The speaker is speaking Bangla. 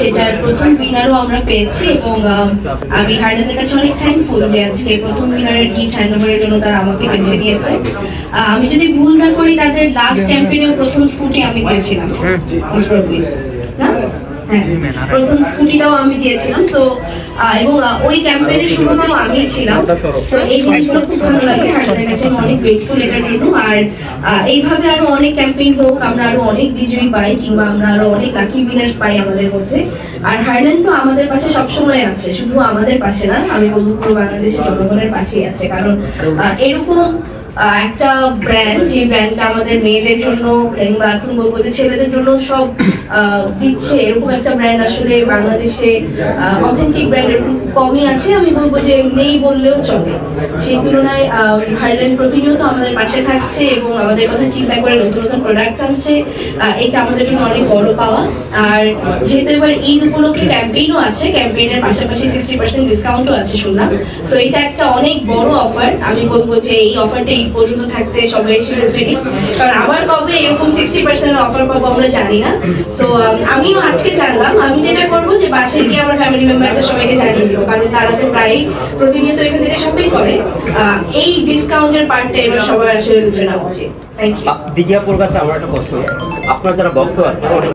সেটার প্রথম উইনারও আমরা পেয়েছি এবং আমি হার্ডেনের কাছে অনেক থ্যাঙ্কফুল যে আজকে প্রথম উইনারের গিফট হ্যান্ডওভারের জন্য তারা আমাকে বেছে নিয়েছে। আমি যদি ভুল না করি তাদের লাস্ট ক্যাম্পেইনেও প্রথম স্কুটি আমি দিয়েছিলাম না, হ্যাঁ প্রথম স্কুটিটাও আমি দিয়েছিলাম। সো এবং ওই ক্যাম্পেইনের শুরুতেও আমি ছিলাম। সো এই জিনিসগুলো খুব ভালো লাগে, হার্ডেনের কাছে আমি অনেক গ্রেটফুল এটার জন্য। আর এইভাবে আরো অনেক ক্যাম্পেইন হোক, আমরা আরো অনেক বিজয়ী পাই কিংবা আমরা আরো অনেক লাকি উইনার্স পাই আমাদের মধ্যে। আর হার্ডেন তো আমাদের পাশে সবসময় আছে, শুধু আমাদের পাশে না, আমি বলবো পুরো বাংলাদেশের জনগণের পাশেই আছে। কারণ এরকম একটা ব্র্যান্ড, যে ব্র্যান্ডটা আমাদের মেয়েদের জন্য কিংবা এখন বলবো যে ছেলেদের জন্য সব দিচ্ছে, এরকম একটা ব্র্যান্ড আসলে বাংলাদেশে অথেন্টিক ব্র্যান্ড এরকম কমই আছে, আমি বলবো যে নেই বললেও চলে। সেই তুলনায় হার্ডেন প্রতিনিয়ত আমাদের পাশে থাকছে এবং আমাদের কথা চিন্তা করে নতুন নতুন প্রোডাক্টস আনছে, এটা আমাদের জন্য অনেক বড় পাওয়া। আর যেহেতু এবার ঈদ উপলক্ষে ক্যাম্পেইনও আছে, ক্যাম্পেইনের পাশাপাশি 60% ডিসকাউন্টও আছে শুনলাম। সো এটা একটা অনেক বড় অফার, আমি বলবো যে এই অফারটা ঈদ পর্যন্ত থাকতে সবাই এসে ফেরি, কারণ আবার কবে এরকম 60% অফার পাবো আমরা জানি না। সো আমিও আজকে জানলাম, আমি যেটা করবো যে বাসায় গিয়ে আমার ফ্যামিলি মেম্বারদের সবাইকে জানিয়ে দিব, কারণ তারা তো প্রায় প্রতিনিয়ত এখান থেকে শপিং করে। এই ডিসকাউন্টের পার্টটা এবার সবার আসলে রুফে নেওয়া উচিত। Thank you. দিঘিয়াপুর কাছে আমার একটা প্রশ্ন, আপনার যারা ভক্ত আছে